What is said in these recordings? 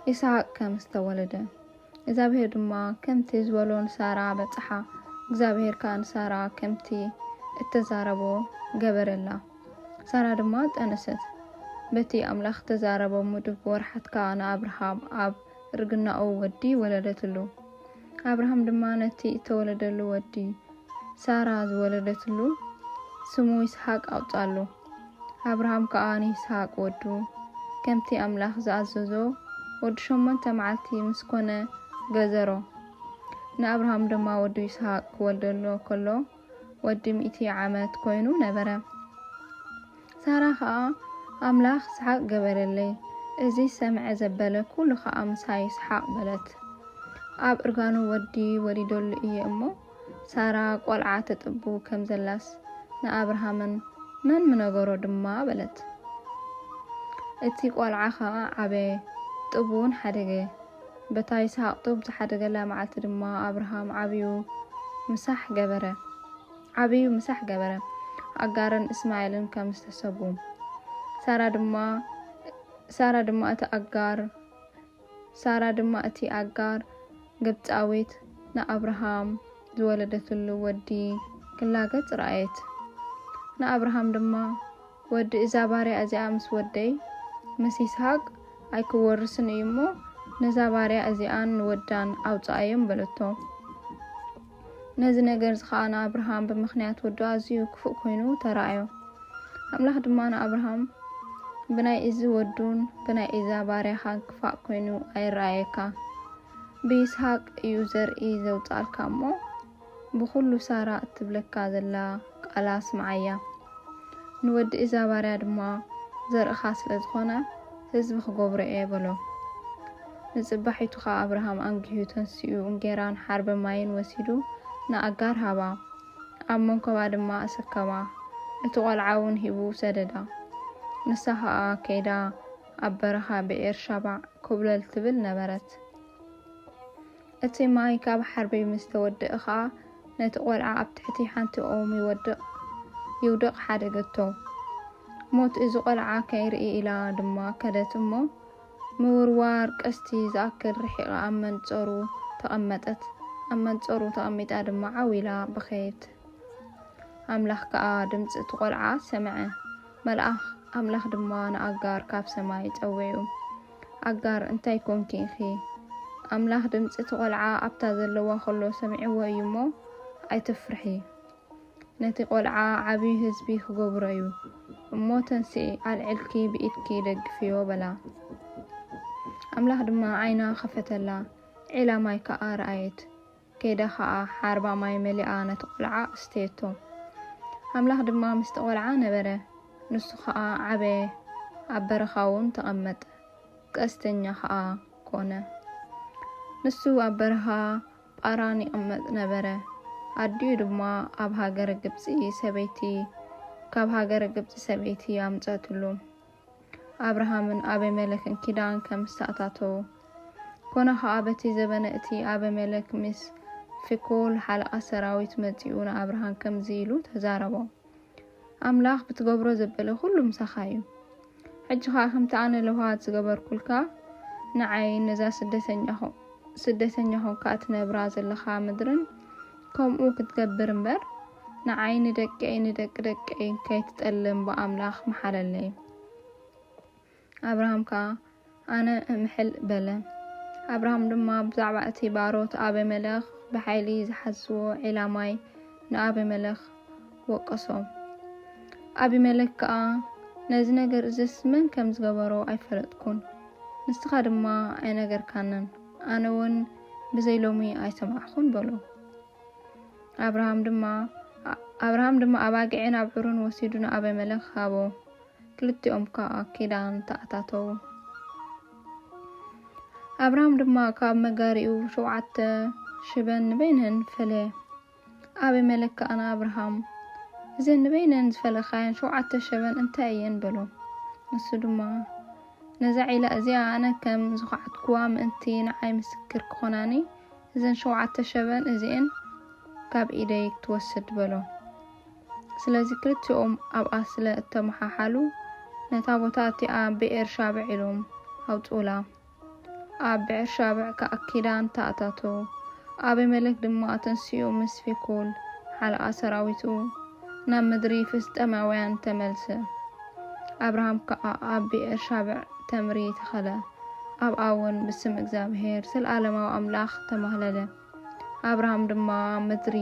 ይስሐቅ ከም ዝተወለደ እግዚአብሔር ድማ ከምቲ ዝበሎን ሳራ በጽሓ እግዚአብሔር ካን ሳራ ከምቲ እተዛረቦ ገበረላ ሳራ ድማ ጠነሰት በቲ አምላኽ ተዛረቦ ሙድብ ወርሓትካ ንአብርሃም አብ ርግናኡ ወዲ ወለደትሉ አብርሃም ድማ ነቲ ተወለደሉ ወዲ ሳራ ዝወለደትሉ ስሙ ይስሐቅ አውጣሉ አብርሃም ከአኒ ይስሐቅ ወዱ ከምቲ አምላኽ ዝአዘዞ ወዲ 8 መዓልቲ ምስኮነ ገዘሮ ንአብርሃም ድማ ወዲ ይስሐቅ ወልደሎ ከሎ ወዲ 100 ዓመት ኮይኑ ነበረ ሳራ ከዓ አምላኽ ይስሐቅ ገበረለይ እዚ ሰምዐ ዘበለ ኩሉ ከዓ ምሳይ ይስሐቅ በለት አብ እርጋኑ ወዲ ወሊደሉ እየ እሞ ሳራ ቆልዓ ተጥቡ ከም ዘላስ ንአብርሃምን መን ምነገሮ ድማ በለት እቲ ቆልዓ ከዓ ዓበ ጥቡን ሓደገ በታይ ይስሐቅ ጥብ ዝሓደገላ መዓልቲ ድማ አብርሃም ዓብዩ ምሳሕ ገበረ አጋርን እስማኤልን ከም ዝተሰቡ ሳራ ድማ እቲ አጋር ግብፃዊት ንአብርሃም ዝወለደትሉ ወዲ ክላገጽ ረአየት ንአብርሃም ድማ ወዲ እዛ ባርያ እዚኣ ምስ ወደይ ምስ ይስሐቅ ኣይክወርስን እዩ እሞ ነዛ ባርያ እዚኣን ወዳን አውፃእዮም በለቶ ነዚ ነገር ዝኸኣና አብርሃም ብምኽንያት ወዱ ኣዝዩ ክፉእ ኮይኑ ተራእዮ አምላኽ ድማ ንአብርሃም ብናይ እዚ ወዱን ብናይ እዛ ባርያኻ ክፋእ ኮይኑ ኣይረአየካ ብይስሐቅ እዩ ዘርኢ ዘውፃልካ እሞ ብኩሉ ሳራ እትብለካ ዘላ ቃላ ስምዓያ ንወዲ እዛ ባርያ ድማ ዘርእኻ ስለ ዝኾነ ህዝቢ ክገብሮ እየ በሎ ንጽባሒቱ ኻ አብርሃም አንጊሁ ተንሲኡ እንጌራን ሓርበ ማይን ወሲዱ ንአጋር ሃባ ኣብ መንኮባ ድማ ኣሰከባ እቲ ቆልዓውን ሂቡ ሰደዳ ንሳ ከዓ ከይዳ ኣብ በረኻ ብኤር ሻባዕ ኮብለል ትብል ነበረት እቲ ማይ ካብ ሓርበይ ምስ ተወድእ ከዓ ነቲ ቆልዓ ኣብ ትሕቲ ሓንቲ ኦም ይውድቕ ሓደገቶ ሞት እዚ ቆልዓ ከይርኢ ኢላ ድማ ከደት እሞ ምውርዋር ቀስቲ ዝኣክል ርሒቓ ኣብ መንጸሩ ተቐሚጣ ድማ ዓዊላ በኸየት አምላኽ ከዓ ድምፂ እቲ ቆልዓ ሰምዐ መልአኽ አምላኽ ድማ ንአጋር ካብ ሰማይ ፀዊዑ አጋር እንታይ ኮንኪ ኢኺ አምላኽ ድምፂ እቲ ቆልዓ ኣብታ ዘለዋ ከሎ ሰምዒዎ እዩ እሞ ኣይትፍርሒ ነቲ ቆልዓ ዓብዪ ህዝቢ ክገብሮ እዩ እሞ ተንስኢ ኣልዕልኪ ብኢድኪ ደግፍዮ በላ አምላኽ ድማ ዓይና ኸፈተላ ዒላ ማይ ከዓ ረአየት ከይዳ ከዓ ሓርባ ማይ መሊኣ ነቲ ቆልዓ እስተየቶ አምላኽ ድማ ምስቲ ቆልዓ ነበረ ንሱ ከዓ ዓበየ ኣብ በረኻውን ተቐመጠ ቀስተኛ ከዓ ኮነ ንሱ ኣብ በረኻ ጳራን ይቕመጥ ነበረ ኣዲኡ ድማ ኣብ ሃገረ ግብፂ ሰበይቲ ኣምፀትሉ አብርሃምን አቤሜሌክን ኪዳን ከም ዝተኣታተው ኮነ ከዓ በቲ ዘበነ እቲ አቤሜሌክ ምስ ፊኮል ሓለቓ ሰራዊት መፂኡ ንአብርሃም ከምዚ ኢሉ ተዛረቦ አምላኽ ብትገብሮ ዘበለ ኩሉ ምሳኻ እዩ ሕጂ ከዓ ከምቲ ኣነ ለውሃት ዝገበርኩልካ ንዓይ ነዛ ስደተኛ ኾንካ እትነብራ ዘለኻ ምድርን ከምኡ ክትገብር እምበር ንዓይ ንደቂ ከይትጠልም ብኣምላኽ መሓለለይ አብርሃም ከዓ ኣነ እምሕል በለ አብርሃም ድማ ብዛዕባ እቲ ባሮት አቤሜሌክ ብሓይሊ ዝሓዝዎ ዒላማይ ንአቤሜሌክ ወቀሶ አቤሜሌክ ከዓ ነዚ ነገር እዝስ መን ከም ዝገበሮ ኣይፈለጥኩን ንስኻ ድማ ኣይነገርካንን ኣነ እውን ብዘይሎሚ ኣይሰማዕኹን በሎ አብርሃም ድማ ኣባጊዕን ኣብዑሩን ወሲዱ ንአቤሜሌክ ሃቦ ክልቲኦም ከዓ ኪዳን ተኣታተው አብርሃም ድማ ካብ መጋሪኡ 7 ሽበን ንበይነን ፈለየ አቤሜሌክ ከዓ ንአብርሃም እዘን ንበይነን ዝፈለኻየን 7 ሽበን እንታይ እየን በሎ ንሱ ድማ ነዛ ዒላ እዚኣ ኣነ ከም ዝኸዓትኩዋ ምእንቲ ንዓይ ምስክር ክኾናኒ እዘን 7 ሽበን እዚአን ካብ ኢደይ ክትወስድ በሎ ስለዚ ክልቲኦም ኣብኣ ስለ እተመሓሓሉ ነታ ቦታ እቲኣ ብኤር ሻባዕ ኢሎም ኣውፅኡላ ኣብ ብዕር ሻብዕ ከኣኪዳን ተኣታቶ ኣቤሜሌክ ድማ ተንስኡ ምስ ፊኮል ሓለቓ ሰራዊቱ ናብ ምድሪ ፍልስጥኤማውያን ተመልሰ። አብርሃም ከዓ ኣብ ብዕር ሻብዕ ተምሪ ተኸለ። ኣብኣ እውን ብስም እግዚኣብሔር ዘለዓለማዊ ኣምላኽ ተማህለለ። አብርሃም ድማ ምድሪ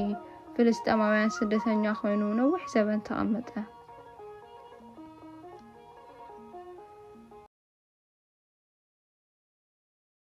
ፍልስጥኤማውያን ስደተኛ ኮይኑ ነዊሕ ዘበን ተቐመጠ።